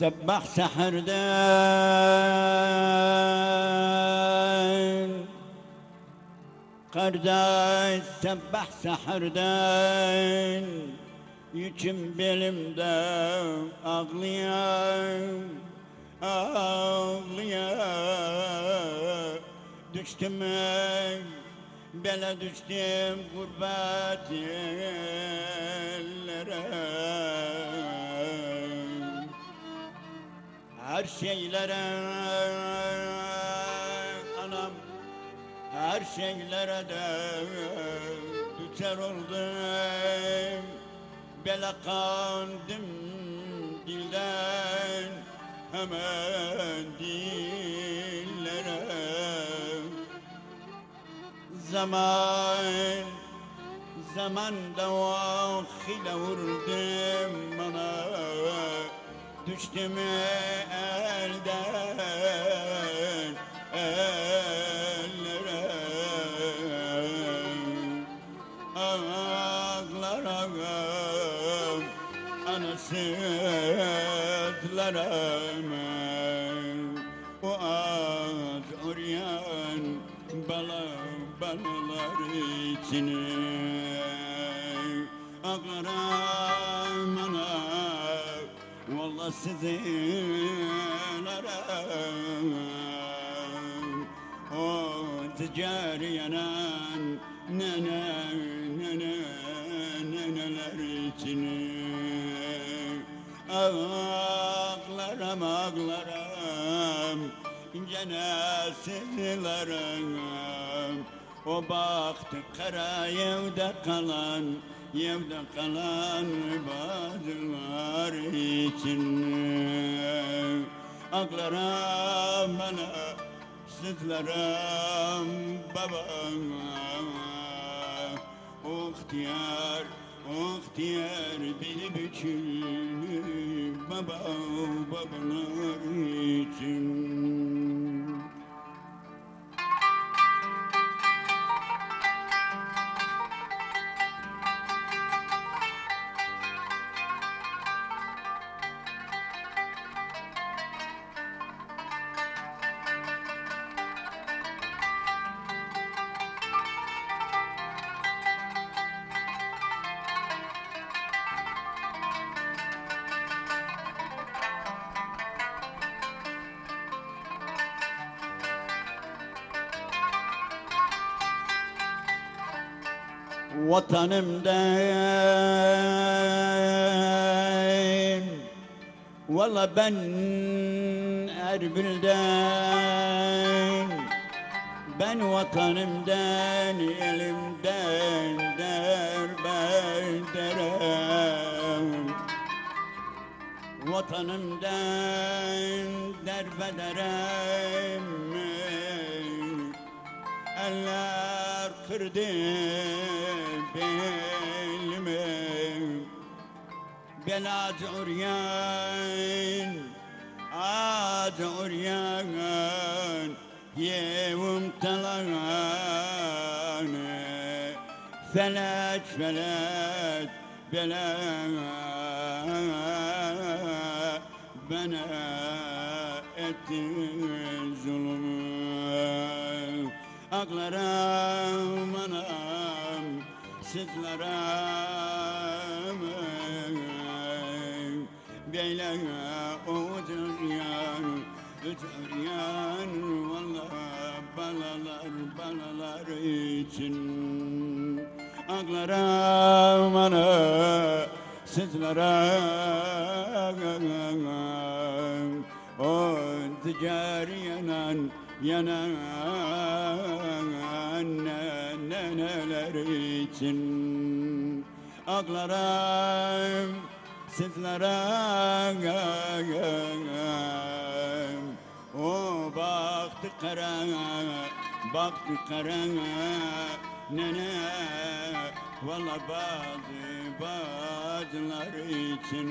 سبح سحردان Kardeş sebbah seherden içim belimde ağlayan düştüm bele düştüm gurbet ellere her şeylere anam her şeylere de düşer oldum bele kandım dilden hemen dillere zamanda vahile vurdum bana düştüm elden ellere ağlar ağam anasızlarım o ağız oryan balalar içine ağlarım ana vallahi sizlerim o ticari yanan neneler içine ağlarım ağlarım cenazelerim o baktı kara evde kalan bazılar için ağlarım bana sizlerim babama ihtiyar beni bütün babalar için vatanımdan valla ben Erbil'den ben vatanımdan elimden derbederim vatanımdan derbederim eller kırdı belimi ben ağaç uryan yevim talan felek bela bana etti zulüm ağlarım anam sizlerim beyle ucuryan vallahi balalar için ağlarım ana sizlerim o ticari yanan neneler için ağlarım sizlerim o baktı kara nene valla bazılar için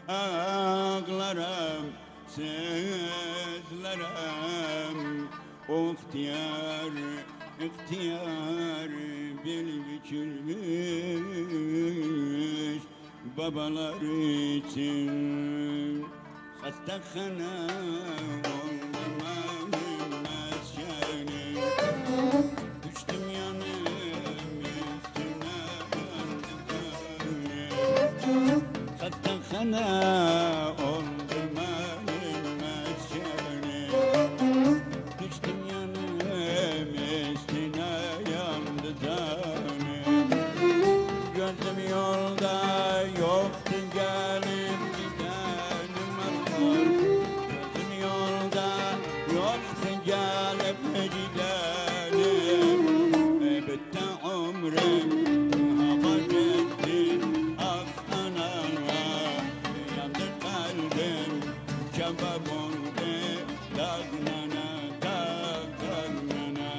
ağlarım sizlerim o ihtiyar bel biçilmiş babalar için hastahane oldum benim meskeni. Düştüm yanım üstüne hastahane oldum benim meskeni. Düştüm yanım üstüne yandı canım. Gördüm yolda yoktu gelip gidenim Allah. Gördüm yolda yoktu gelip gidenim. Bitti ömrüm hava gitti ah anana. Yandı kalbim kebap oldu dağnana dağnana.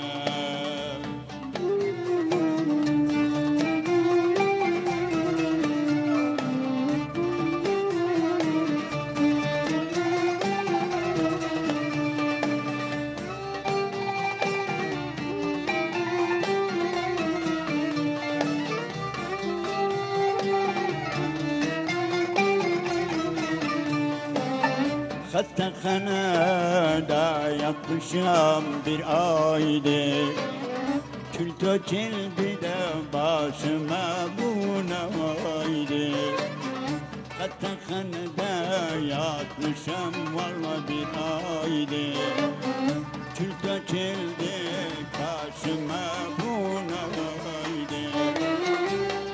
Hastahanede yatmışam bir aydır. Kül döküldü de başıma bu neydi? Hastahanede yatmışam valla bir aydır. Kül döküldü başıma bu neydi?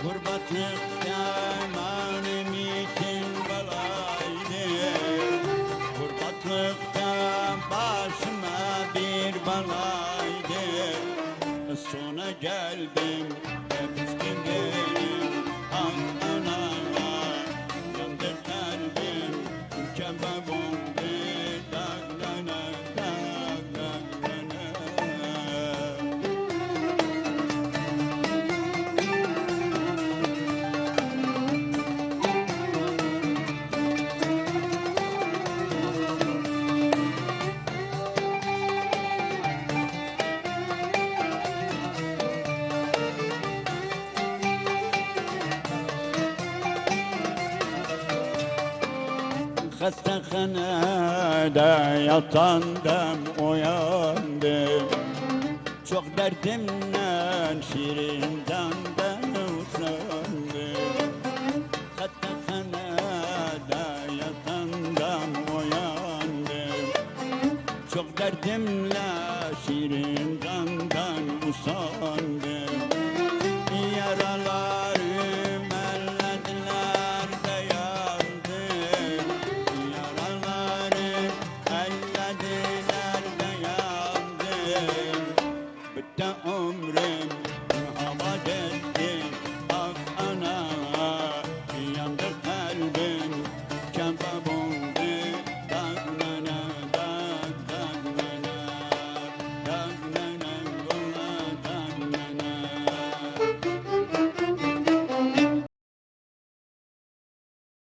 Gurbetlikte benim için belaydı. Gurbetlikte başıma bir belaydı. Sonra geldim öpüştüm benim ah anana. Yandı kalbim kebap oldu dağlana dağlana. Hastahanede yatandım uyandım. Çok derdimden şirinden ben usandım. Hastahanede yatandım uyandım. Çok derdimden